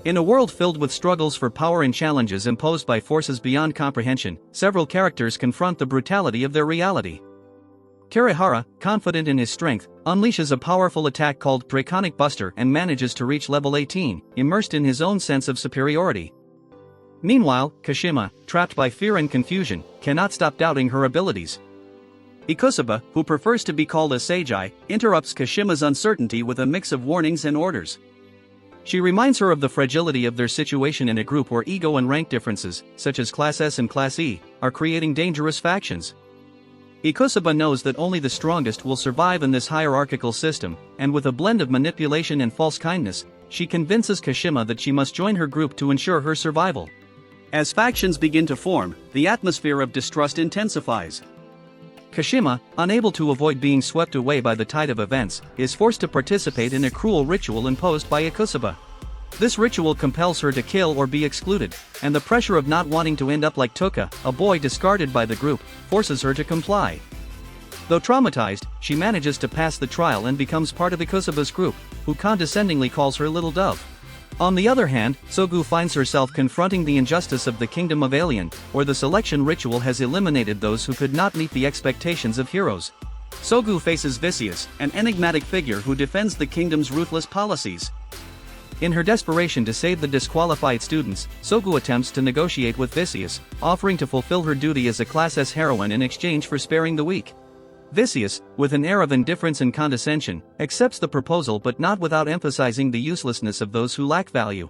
In a world filled with struggles for power and challenges imposed by forces beyond comprehension, several characters confront the brutality of their reality. Kirihara, confident in his strength, unleashes a powerful attack called Draconic Buster and manages to reach level 18, immersed in his own sense of superiority. Meanwhile, Kashima, trapped by fear and confusion, cannot stop doubting her abilities. Ikusuba, who prefers to be called a Seiji, interrupts Kashima's uncertainty with a mix of warnings and orders. She reminds her of the fragility of their situation in a group where ego and rank differences, such as Class S and Class E, are creating dangerous factions. Ikusuba knows that only the strongest will survive in this hierarchical system, and with a blend of manipulation and false kindness, she convinces Kashima that she must join her group to ensure her survival. As factions begin to form, the atmosphere of distrust intensifies. Kashima, unable to avoid being swept away by the tide of events, is forced to participate in a cruel ritual imposed by Ikusuba. This ritual compels her to kill or be excluded, and the pressure of not wanting to end up like Touka, a boy discarded by the group, forces her to comply. Though traumatized, she manages to pass the trial and becomes part of Ikusuba's group, who condescendingly calls her Little Dove. On the other hand, Sogu finds herself confronting the injustice of the Kingdom of Alien, where the selection ritual has eliminated those who could not meet the expectations of heroes. Sogu faces Vicius, an enigmatic figure who defends the kingdom's ruthless policies. In her desperation to save the disqualified students, Sogu attempts to negotiate with Vicius, offering to fulfill her duty as a Class S heroine in exchange for sparing the weak. Vicius, with an air of indifference and condescension, accepts the proposal but not without emphasizing the uselessness of those who lack value.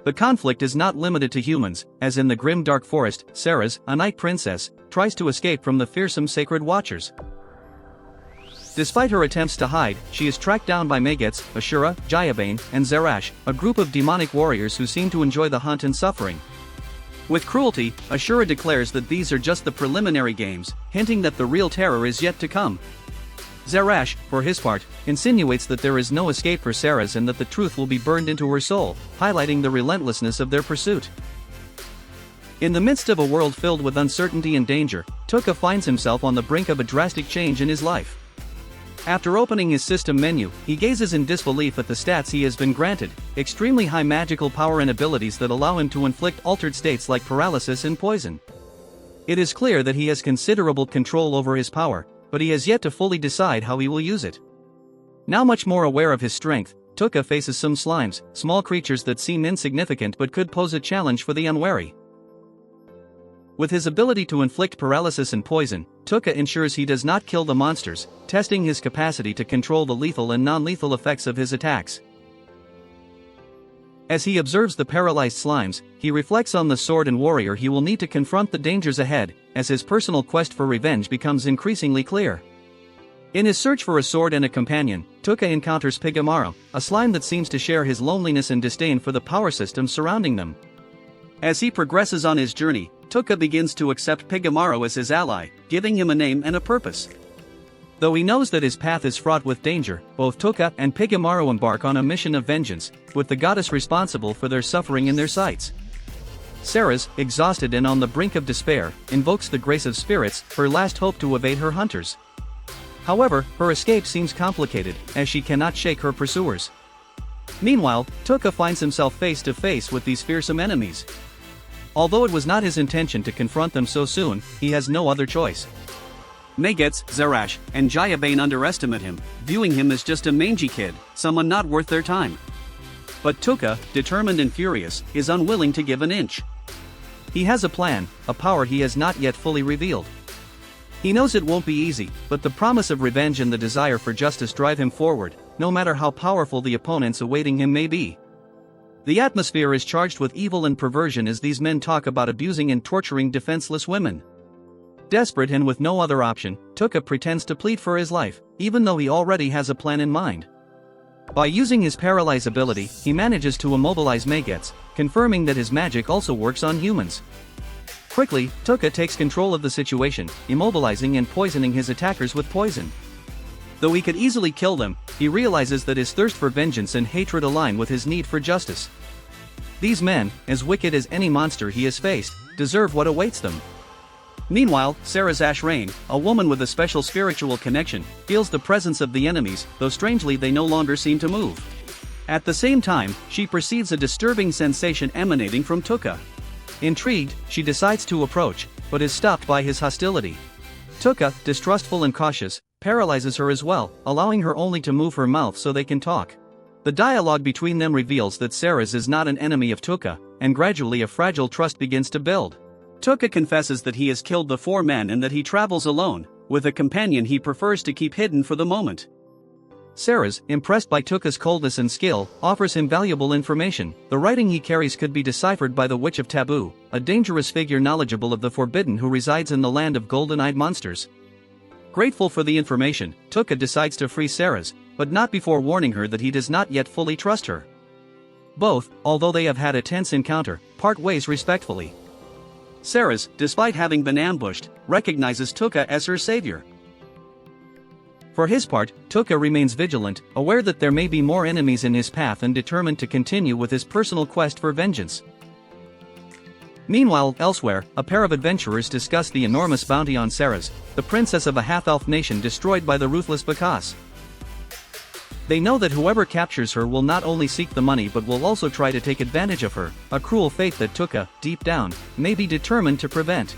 The conflict is not limited to humans, as in the grim dark forest, Ceres, a night princess, tries to escape from the fearsome sacred watchers. Despite her attempts to hide, she is tracked down by Megets, Ashura, Jayabane, and Zerash, a group of demonic warriors who seem to enjoy the hunt and suffering. With cruelty, Ashura declares that these are just the preliminary games, hinting that the real terror is yet to come. Zerash, for his part, insinuates that there is no escape for Ceres and that the truth will be burned into her soul, highlighting the relentlessness of their pursuit. In the midst of a world filled with uncertainty and danger, Touka finds himself on the brink of a drastic change in his life. After opening his system menu, he gazes in disbelief at the stats he has been granted, extremely high magical power and abilities that allow him to inflict altered states like paralysis and poison. It is clear that he has considerable control over his power, but he has yet to fully decide how he will use it. Now much more aware of his strength, Touka faces some slimes, small creatures that seem insignificant but could pose a challenge for the unwary. With his ability to inflict paralysis and poison, Touka ensures he does not kill the monsters, testing his capacity to control the lethal and non-lethal effects of his attacks. As he observes the paralyzed slimes, he reflects on the sword and warrior he will need to confront the dangers ahead, as his personal quest for revenge becomes increasingly clear. In his search for a sword and a companion, Touka encounters Pigamaru, a slime that seems to share his loneliness and disdain for the power system surrounding them. As he progresses on his journey, Touka begins to accept Pigamaru as his ally, giving him a name and a purpose. Though he knows that his path is fraught with danger, both Touka and Pigamaru embark on a mission of vengeance, with the goddess responsible for their suffering in their sights. Ceres, exhausted and on the brink of despair, invokes the grace of spirits, her last hope to evade her hunters. However, her escape seems complicated, as she cannot shake her pursuers. Meanwhile, Touka finds himself face to face with these fearsome enemies. Although it was not his intention to confront them so soon, he has no other choice. Megets, Zerash, and Jayabane underestimate him, viewing him as just a mangy kid, someone not worth their time. But Touka, determined and furious, is unwilling to give an inch. He has a plan, a power he has not yet fully revealed. He knows it won't be easy, but the promise of revenge and the desire for justice drive him forward, no matter how powerful the opponents awaiting him may be. The atmosphere is charged with evil and perversion as these men talk about abusing and torturing defenseless women. Desperate and with no other option, Touka pretends to plead for his life, even though he already has a plan in mind. By using his paralyze ability, he manages to immobilize Megets, confirming that his magic also works on humans. Quickly, Touka takes control of the situation, immobilizing and poisoning his attackers with poison. Though he could easily kill them, he realizes that his thirst for vengeance and hatred align with his need for justice. These men, as wicked as any monster he has faced, deserve what awaits them. Meanwhile, Ceres Ashrain, a woman with a special spiritual connection, feels the presence of the enemies, though strangely they no longer seem to move. At the same time, she perceives a disturbing sensation emanating from Touka. Intrigued, she decides to approach, but is stopped by his hostility. Touka, distrustful and cautious, paralyzes her as well, allowing her only to move her mouth so they can talk. The dialogue between them reveals that Ceres is not an enemy of Touka, and gradually a fragile trust begins to build. Touka confesses that he has killed the 4 men and that he travels alone, with a companion he prefers to keep hidden for the moment. Ceres, impressed by Touka's coldness and skill, offers him valuable information. The writing he carries could be deciphered by the Witch of Taboo, a dangerous figure knowledgeable of the Forbidden who resides in the land of golden-eyed monsters. Grateful for the information, Touka decides to free Ceres, but not before warning her that he does not yet fully trust her. Both, although they have had a tense encounter, part ways respectfully. Ceres, despite having been ambushed, recognizes Touka as her savior. For his part, Touka remains vigilant, aware that there may be more enemies in his path and determined to continue with his personal quest for vengeance. Meanwhile, elsewhere, a pair of adventurers discuss the enormous bounty on Ceres, the princess of a half-elf nation destroyed by the ruthless Vicius. They know that whoever captures her will not only seek the money but will also try to take advantage of her, a cruel fate that Touka, deep down, may be determined to prevent.